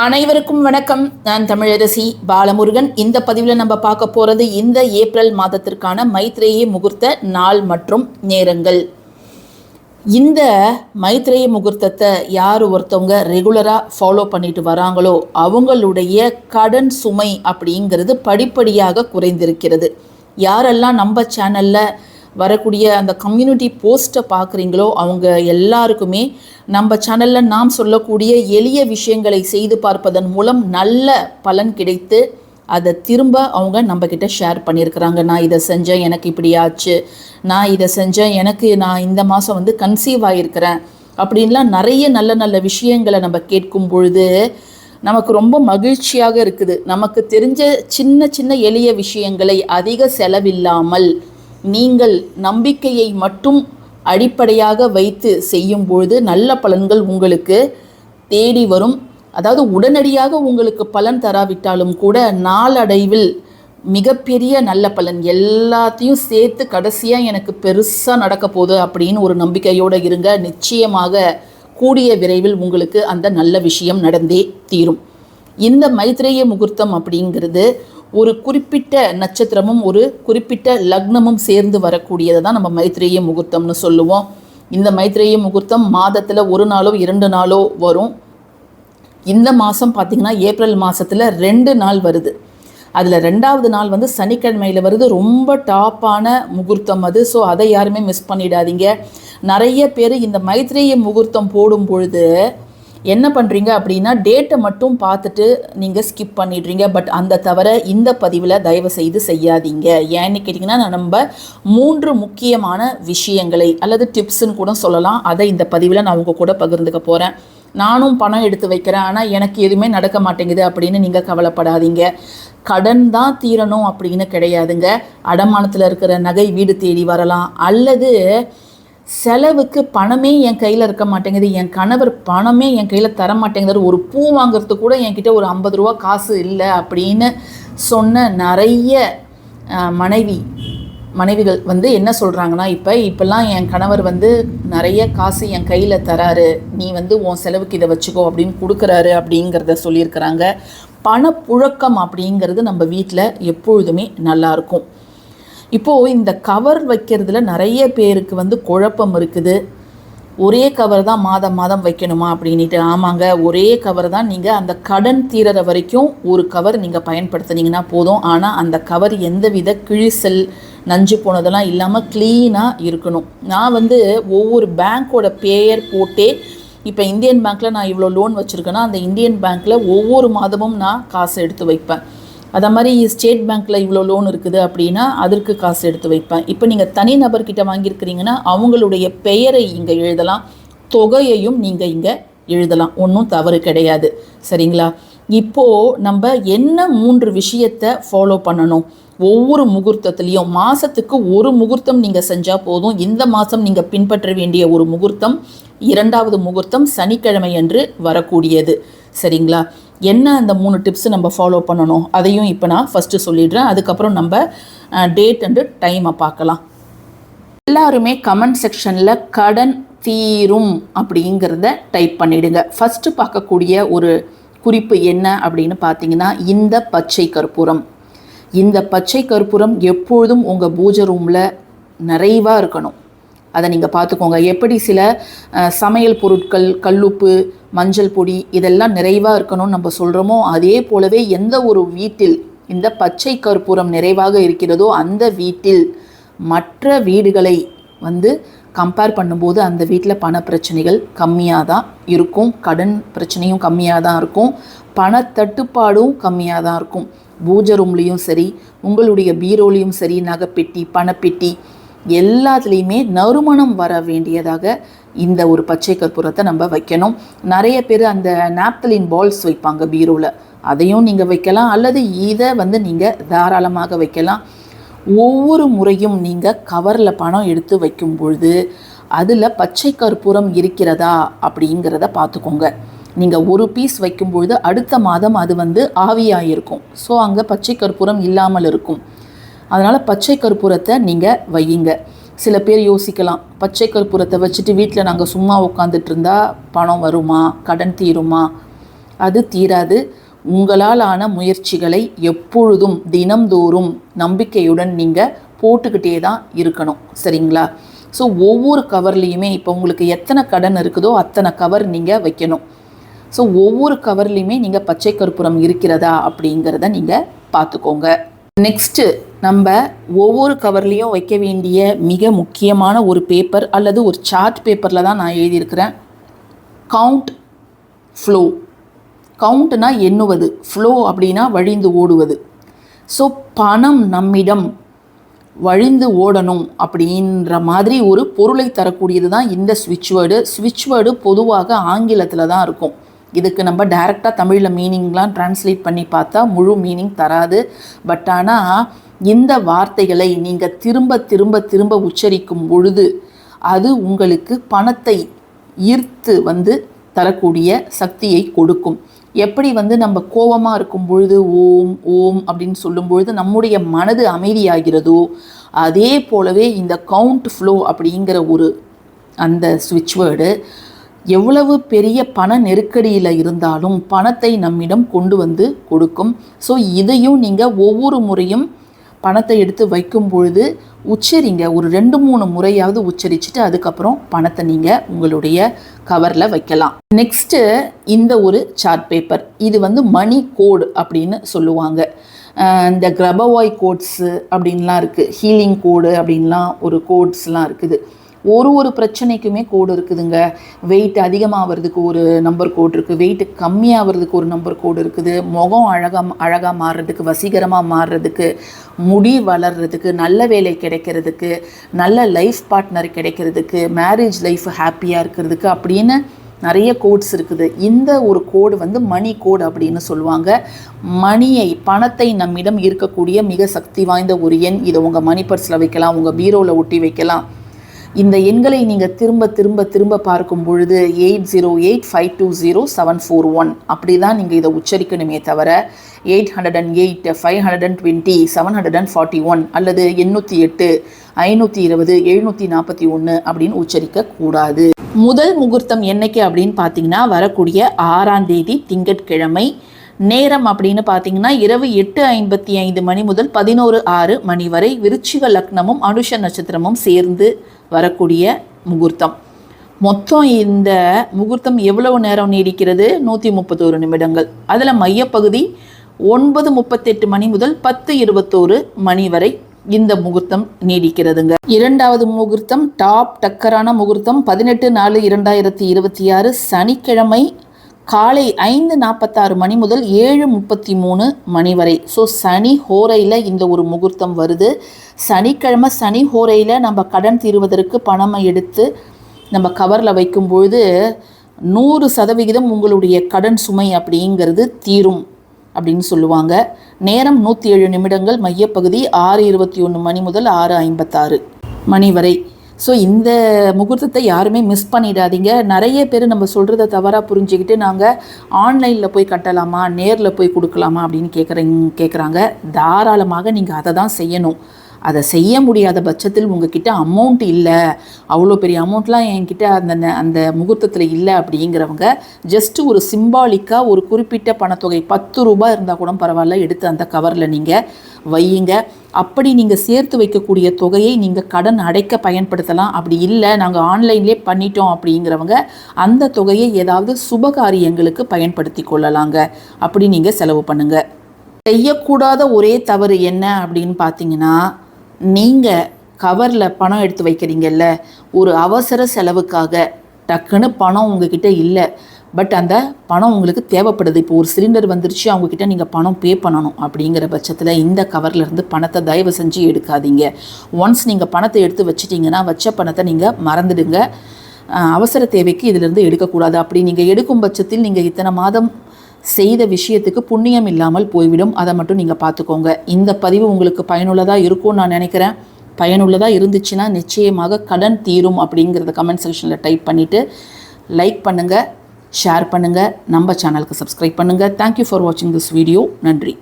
அனைவருக்கும் வணக்கம். நான் தமிழரசி பாலமுருகன். இந்த பதிவில் நம்ம பார்க்க போகிறது இந்த ஏப்ரல் மாதத்திற்கான மைத்ரேயி முகூர்த்த நாள் மற்றும் நேரங்கள். இந்த மைத்ரேயி முகூர்த்தத்தை யார் ஒருத்தவங்க ரெகுலராக ஃபாலோ பண்ணிட்டு வராங்களோ அவங்களுடைய கடன் சுமை அப்படிங்கிறது படிப்படியாக குறைந்திருக்கிறது. யாரெல்லாம் நம்ம சேனலில் வரக்கூடிய அந்த கம்யூனிட்டி போஸ்ட்டை பார்க்குறீங்களோ அவங்க எல்லாருக்குமே நம்ம சேனலில் நாம் சொல்லக்கூடிய எளிய விஷயங்களை செய்து பார்ப்பதன் மூலம் நல்ல பலன் கிடைத்து அதை திரும்ப அவங்க நம்மக்கிட்ட ஷேர் பண்ணியிருக்கிறாங்க. நான் இதை செஞ்சேன், எனக்கு இப்படி ஆச்சு, நான் இதை செஞ்சேன், நான் இந்த மாதம் கன்சீவ் ஆகியிருக்கிறேன் அப்படின்லாம் நிறைய நல்ல நல்ல விஷயங்களை நம்ம கேட்கும் பொழுது நமக்கு ரொம்ப மகிழ்ச்சியாக இருக்குது. நமக்கு தெரிஞ்ச சின்ன சின்ன எளிய விஷயங்களை அதிக செலவில்லாமல் நீங்கள் நம்பிக்கையை மட்டும் அடிப்படையாக வைத்து செய்யும் பொழுது நல்ல பலன்கள் உங்களுக்கு தேடி வரும். அதாவது உடனடியாக உங்களுக்கு பலன் தராவிட்டாலும் கூட நாளடைவில் மிகப்பெரிய நல்ல பலன் எல்லாத்தையும் சேர்த்து கடைசியாக எனக்கு பெருசாக நடக்க போகுது அப்படின்னு ஒரு நம்பிக்கையோடு இருங்க. நிச்சயமாக கூடிய விரைவில் உங்களுக்கு அந்த நல்ல விஷயம் நடந்தே தீரும். இந்த மைத்ரேயி முகூர்த்தம் அப்படிங்கிறது ஒரு குறிப்பிட்ட நட்சத்திரமும் ஒரு குறிப்பிட்ட லக்னமும் சேர்ந்து வரக்கூடியதை தான் நம்ம மைத்ரேயி முகூர்த்தம்னு சொல்லுவோம். இந்த மைத்ரேயி முகூர்த்தம் மாதத்தில் ஒரு நாளோ 2 நாளோ வரும். இந்த மாதம் பார்த்திங்கன்னா ஏப்ரல் மாதத்தில் 2 நாள் வருது. அதில் 2வது நாள் சனிக்கிழமையில் வருது. ரொம்ப டாப்பான முகூர்த்தம் அது. ஸோ அதை யாருமே மிஸ் பண்ணிடாதீங்க. நிறைய பேர் இந்த மைத்ரேயி முகூர்த்தம் போடும் பொழுது என்ன பண்ணுறீங்க அப்படின்னா டேட்டை மட்டும் பார்த்துட்டு நீங்கள் ஸ்கிப் பண்ணிடுறீங்க. பட் அந்த தவிர இந்த பதிவில் தயவு செய்து செய்யாதீங்க. ஏன்னு கேட்டிங்கன்னா நம்ம 3 முக்கியமான விஷயங்களை அல்லது டிப்ஸுன்னு கூட சொல்லலாம், அதை இந்த பதிவில் நான் உங்கள் கூட பகிர்ந்துக்க போகிறேன். நானும் பணம் எடுத்து வைக்கிறேன், ஆனால் எனக்கு எதுவுமே நடக்க மாட்டேங்குது அப்படின்னு நீங்கள் கவலைப்படாதீங்க. கடன் தான் தீரணும் அப்படின்னு கிடையாதுங்க. அடமானத்தில் இருக்கிற நகை வீடு தேடி வரலாம், அல்லது செலவுக்கு பணமே என் கையில் இருக்க மாட்டேங்குது, என் கணவர் பணமே என் கையில் தர மாட்டேங்குது, ஒரு பூ வாங்குறதுக்கு கூட என்கிட்ட ஒரு 50 ரூபா காசு இல்லை அப்படின்னு சொன்ன நிறைய மனைவிகள் என்ன சொல்கிறாங்கன்னா, இப்போல்லாம் என் கணவர் நிறைய காசு என் கையில் தராரு, நீ உன் செலவுக்கு இதை வச்சுக்கோ அப்படின்னு கொடுக்குறாரு அப்படிங்கிறத சொல்லியிருக்கிறாங்க. பணப்புழக்கம் அப்படிங்கிறது நம்ம வீட்டில் எப்பொழுதுமே நல்லாயிருக்கும். இப்போது இந்த கவர் வைக்கிறதுல நிறைய பேருக்கு குழப்பம் இருக்குது. ஒரே கவர் தான் மாதம் மாதம் வைக்கணுமா அப்படின்ட்டு. ஆமாங்க, ஒரே கவர் தான். நீங்கள் அந்த கடன் தீர வரைக்கும் ஒரு கவர் நீங்கள் பயன்படுத்துனீங்கன்னா போதும். ஆனால் அந்த கவர் எந்தவித கிழிசல் நஞ்சு போனதெல்லாம் இல்லாமல் க்ளீனாக இருக்கணும். நான் ஒவ்வொரு பேங்க்கோட பெயர் போட்டே இப்போ இந்தியன் பேங்க்கில் நான் இவ்வளோ லோன் வச்சுருக்கேன்னா அந்த இந்தியன் பேங்க்கில் ஒவ்வொரு மாதமும் நான் காசு எடுத்து வைப்பேன். அதை மாதிரி ஸ்டேட் பேங்க்கில் இவ்வளோ லோன் இருக்குது அப்படின்னா அதற்கு காசு எடுத்து வைப்பேன். இப்போ நீங்கள் தனி நபர்கிட்ட வாங்கியிருக்கிறீங்கன்னா அவங்களுடைய பெயரை இங்கே எழுதலாம், தொகையையும் நீங்கள் இங்கே எழுதலாம், ஒன்றும் தவறு கிடையாது. சரிங்களா? இப்போது நம்ம என்ன 3 விஷயத்தை ஃபாலோ பண்ணணும் ஒவ்வொரு முகூர்த்தத்துலேயும். மாதத்துக்கு ஒரு முகூர்த்தம் நீங்கள் செஞ்சால் போதும். இந்த மாதம் நீங்கள் பின்பற்ற வேண்டிய ஒரு முகூர்த்தம் 2வது முகூர்த்தம் சனிக்கிழமை அன்று வரக்கூடியது. சரிங்களா? என்ன அந்த 3 டிப்ஸு நம்ம ஃபாலோ பண்ணணும் அதையும் இப்போ நான் ஃபஸ்ட்டு சொல்லிடுறேன். அதுக்கப்புறம் நம்ம டேட் அண்டு டைமை பார்க்கலாம். எல்லாருமே கமெண்ட் செக்ஷனில் கடன் தீரும் அப்படிங்கிறத டைப் பண்ணிவிடுங்க. ஃபஸ்ட்டு பார்க்கக்கூடிய ஒரு குறிப்பு என்ன அப்படின்னு பார்த்தீங்கன்னா, இந்த பச்சை கற்பூரம். இந்த பச்சை கற்பூரம் எப்பொழுதும் உங்கள் பூஜை ரூமில் நிறைவாக இருக்கணும். அதை நீங்கள் பார்த்துக்கோங்க. எப்படி சில சமையல் பொருட்கள், கல்லுப்பு, மஞ்சள் பொடி இதெல்லாம் நிறைவாக இருக்கணும்னு நம்ம சொல்கிறோமோ அதே போலவே எந்த ஒரு வீட்டில் இந்த பச்சை கற்பூரம் நிறைவாக இருக்கிறதோ அந்த வீட்டில் மற்ற வீடுகளை கம்பேர் பண்ணும்போது அந்த வீட்டில் பண பிரச்சனைகள் கம்மியாக தான் இருக்கும், கடன் பிரச்சனையும் கம்மியாக தான் இருக்கும், பணத்தட்டுப்பாடும் கம்மியாக தான் இருக்கும். பூஜை ரூம்லேயும் சரி, உங்களுடைய பீரோலையும் சரி, நகைப்பெட்டி, பணப்பெட்டி எல்லாத்துலேயுமே நறுமணம் வர வேண்டியதாக இந்த ஒரு பச்சை கற்பூரத்தை நம்ம வைக்கணும். நிறைய பேர் அந்த நாப்தலின் பால்ஸ் வைப்பாங்க பீரோவில், அதையும் நீங்கள் வைக்கலாம், அல்லது இதை நீங்கள் தாராளமாக வைக்கலாம். ஒவ்வொரு முறையும் நீங்கள் கவரில் பணம் எடுத்து வைக்கும் பொழுது அதில் பச்சை கற்பூரம் இருக்கிறதா அப்படிங்கிறத பார்த்துக்கோங்க. நீங்கள் ஒரு பீஸ் வைக்கும்பொழுது அடுத்த மாதம் அது ஆவியாக இருக்கும். ஸோ அங்கே பச்சை கற்பூரம் இல்லாமல் இருக்கும். அதனால் பச்சை கற்பூரத்தை நீங்கள் வையுங்க. சில பேர் யோசிக்கலாம், பச்சை கற்பூரத்தை வச்சுட்டு வீட்டில் நாங்கள் சும்மா உட்காந்துட்டு இருந்தால் பணம் வருமா, கடன் தீருமா அது தீராது. உங்களால் ஆன முயற்சிகளை எப்பொழுதும் தினம்தோறும் நம்பிக்கையுடன் நீங்கள் போட்டுக்கிட்டே தான் இருக்கணும். சரிங்களா? ஸோ ஒவ்வொரு கவர்லேயுமே இப்போ உங்களுக்கு எத்தனை கடன் இருக்குதோ அத்தனை கவர் நீங்கள் வைக்கணும். ஸோ ஒவ்வொரு கவர்லேயுமே நீங்கள் பச்சை கற்பூரம் இருக்கிறதா அப்படிங்கிறத நீங்கள் பார்த்துக்கோங்க. நெக்ஸ்ட்டு நம்ம ஒவ்வொரு கவர்லேயும் வைக்க வேண்டிய மிக முக்கியமான ஒரு பேப்பர் அல்லது ஒரு சார்ட் பேப்பரில் தான் நான் எழுதியிருக்கிறேன். Count flow. கவுண்ட்னா எண்ணுவது, ஃப்ளோ அப்படின்னா வழிந்து ஓடுவது. ஸோ பணம் நம்மிடம் வழிந்து ஓடணும் அப்படின்ற மாதிரி ஒரு பொருளை தரக்கூடியது தான் இந்த ஸ்விட்ச் வேர்டு. ஸ்விட்ச் வேர்டு பொதுவாக ஆங்கிலத்தில் தான் இருக்கும். இதுக்கு நம்ம டைரெக்டாக தமிழில் மீனிங்லாம் ட்ரான்ஸ்லேட் பண்ணி பார்த்தா முழு மீனிங் தராது. பட் ஆனால் இந்த வார்த்தைகளை நீங்கள் திரும்ப திரும்ப திரும்ப உச்சரிக்கும் பொழுது அது உங்களுக்கு பணத்தை ஈர்த்து தரக்கூடிய சக்தியை கொடுக்கும். எப்படி நம்ம கோபமாக இருக்கும் பொழுது ஓம் ஓம் அப்படின்னு சொல்லும் பொழுது நம்முடைய மனது அமைதியாகிறதோ அதே போலவே இந்த கவுண்ட் ஃப்ளோ அப்படிங்கிற அந்த ஸ்விட்ச் வேர்டு எவ்வளவு பெரிய பண நெருக்கடியில் இருந்தாலும் பணத்தை நம்மிடம் கொண்டு கொடுக்கும். ஸோ இதையும் நீங்கள் ஒவ்வொரு முறையும் பணத்தை எடுத்து வைக்கும் பொழுது உச்சரிங்க. ஒரு 2-3 முறையாவது உச்சரிச்சுட்டு அதுக்கப்புறம் பணத்தை நீங்கள் உங்களுடைய கவரில் வைக்கலாம். நெக்ஸ்ட்டு இந்த ஒரு சார்ட் பேப்பர். இது மணி கோடு அப்படின்னு சொல்லுவாங்க. இந்த கிரபவாய் கோட்ஸு அப்படின்லாம் இருக்குது, ஹீலிங் கோடு அப்படின்லாம் ஒரு கோட்ஸ்லாம் இருக்குது. ஒரு பிரச்சனைக்குமே கோடு இருக்குதுங்க. வெயிட் அதிகமாகிறதுக்கு ஒரு நம்பர் கோடு இருக்குது, வெயிட் கம்மியாகிறதுக்கு ஒரு நம்பர் கோடு இருக்குது, முகம் அழகாக மாறுறதுக்கு, வசீகரமாக மாறுறதுக்கு, முடி வளர்கிறதுக்கு, நல்ல வேலை கிடைக்கிறதுக்கு, நல்ல லைஃப் பார்ட்னர் கிடைக்கிறதுக்கு, மேரேஜ் லைஃப் ஹாப்பியாக இருக்கிறதுக்கு அப்படின்னு நிறைய கோட்ஸ் இருக்குது. இந்த ஒரு கோடு மணி கோடு அப்படின்னு சொல்லுவாங்க. பணத்தை நம்மிடம் இருக்கக்கூடிய மிக சக்தி வாய்ந்த ஒரு எண். இதை உங்கள் மணி பர்ஸில் வைக்கலாம், உங்கள் பீரோவில் ஒட்டி வைக்கலாம். இந்த எண்களை நீங்கள் திரும்ப திரும்ப திரும்ப பார்க்கும் பொழுது 8085200741 அப்படி தான் நீங்கள் இதை உச்சரிக்கணுமே தவிர 808 520 741 அல்லது 808 520 741 அப்படின்னு உச்சரிக்கக்கூடாது. முதல் முகூர்த்தம் என்னைக்கு அப்படின்னு பார்த்தீங்கன்னா வரக்கூடிய 6ஆம் தேதி திங்கட்கிழமை. நேரம் அப்படின்னு பார்த்தீங்கன்னா இரவு 8:55 மணி முதல் 11:06 மணி வரை. விருச்சிக லக்னமும் அனுஷ நட்சத்திரமும் சேர்ந்து வரக்கூடிய முகூர்த்தம். மொத்தம் இந்த முகூர்த்தம் எவ்வளவு நேரம் நீடிக்கிறது? 131 நிமிடங்கள். அதில் மையப்பகுதி 9:38 மணி முதல் 10:21 மணி வரை இந்த முகூர்த்தம் நீடிக்கிறதுங்க. இரண்டாவது முகூர்த்தம் டாப் டக்கரான முகூர்த்தம் 18/4/2026 சனிக்கிழமை காலை 5:46 மணி முதல் 7:33 மணி வரை. ஸோ சனி ஹோரையில் இந்த ஒரு முகூர்த்தம் வருது. சனிக்கிழமை சனி ஹோரையில் நம்ம கடன் தீர்வதற்கு பணமை எடுத்து நம்ம கவரில் வைக்கும்பொழுது 100% உங்களுடைய கடன் சுமை அப்படிங்கிறது தீரும் அப்படின்னு சொல்லுவாங்க. நேரம் 107 நிமிடங்கள். மையப்பகுதி 6:21 மணி முதல் 6:56 மணி வரை. ஸோ இந்த முகூர்த்தத்தை யாருமே மிஸ் பண்ணிடாதீங்க. நிறைய பேர் நம்ம சொல்கிறத தவறாக புரிஞ்சுக்கிட்டு நாங்கள் ஆன்லைனில் போய் கட்டலாமா, நேரில் போய் கொடுக்கலாமா அப்படின்னு கேட்குறாங்க. தாராளமாக நீங்கள் அதை தான் செய்யணும். அதை செய்ய முடியாத பட்சத்தில் உங்ககிட்ட அமௌண்ட் இல்லை, அவ்வளோ பெரிய அமௌண்ட்லாம் என்கிட்ட அந்த முகூர்த்தத்தில் இல்லை அப்படிங்கிறவங்க ஜஸ்ட்டு ஒரு சிம்பாலிக்காக ஒரு குறிப்பிட்ட பணத்தொகை 10 ரூபாய் இருந்தால் கூட பரவாயில்ல எடுத்து அந்த கவரில் நீங்கள் வையுங்க. அப்படி நீங்கள் சேர்த்து வைக்கக்கூடிய தொகையை நீங்கள் கடன் அடைக்க பயன்படுத்தலாம். அப்படி இல்லை நாங்கள் ஆன்லைன்லேயே பண்ணிட்டோம் அப்படிங்கிறவங்க அந்த தொகையை ஏதாவது சுபகாரியங்களுக்கு பயன்படுத்தி கொள்ளலாங்க. அப்படி நீங்கள் செலவு பண்ணுங்கள். செய்யக்கூடாத ஒரே தவறு என்ன அப்படின்னு பார்த்தீங்கன்னா, நீங்கள் கவரில் பணம் எடுத்து வைக்கிறீங்கல்ல, ஒரு அவசர செலவுக்காக டக்குன்னு பணம் உங்ககிட்ட இல்லை, பட் அந்த பணம் உங்களுக்கு தேவைப்படுது. இப்போ ஒரு சிலிண்டர் வந்துருச்சு, அவங்கக்கிட்ட நீங்கள் பணம் பே பண்ணணும். அப்படிங்கிற பட்சத்தில் இந்த கவர்லேருந்து பணத்தை தயவு செஞ்சு எடுக்காதீங்க. ஒன்ஸ் நீங்கள் பணத்தை எடுத்து வச்சிட்டிங்கன்னா வச்ச பணத்தை நீங்கள் மறந்துடுங்க. அவசர தேவைக்கு இதிலிருந்து எடுக்கக்கூடாது. அப்படி நீங்கள் எடுக்கும் பட்சத்தில் நீங்கள் இத்தனை மாதம் செய்த விஷயத்துக்கு புண்ணியம் இல்லாமல் போய்விடும். அதை மட்டும் நீங்கள் பார்த்துக்கோங்க. இந்த பதிவு உங்களுக்கு பயனுள்ளதாக இருக்கும்னு நான் நினைக்கிறேன். பயனுள்ளதாக இருந்துச்சுன்னா நிச்சயமாக கடன் தீரும் அப்படிங்கிறத கமெண்ட் செக்ஷனில் டைப் பண்ணிவிட்டு லைக் பண்ணுங்கள், ஷேர் பண்ணுங்கள், நம்ம சேனலுக்கு சப்ஸ்கிரைப் பண்ணுங்கள். தேங்க்யூ ஃபார் வாட்சிங் திஸ் வீடியோ. நன்றி.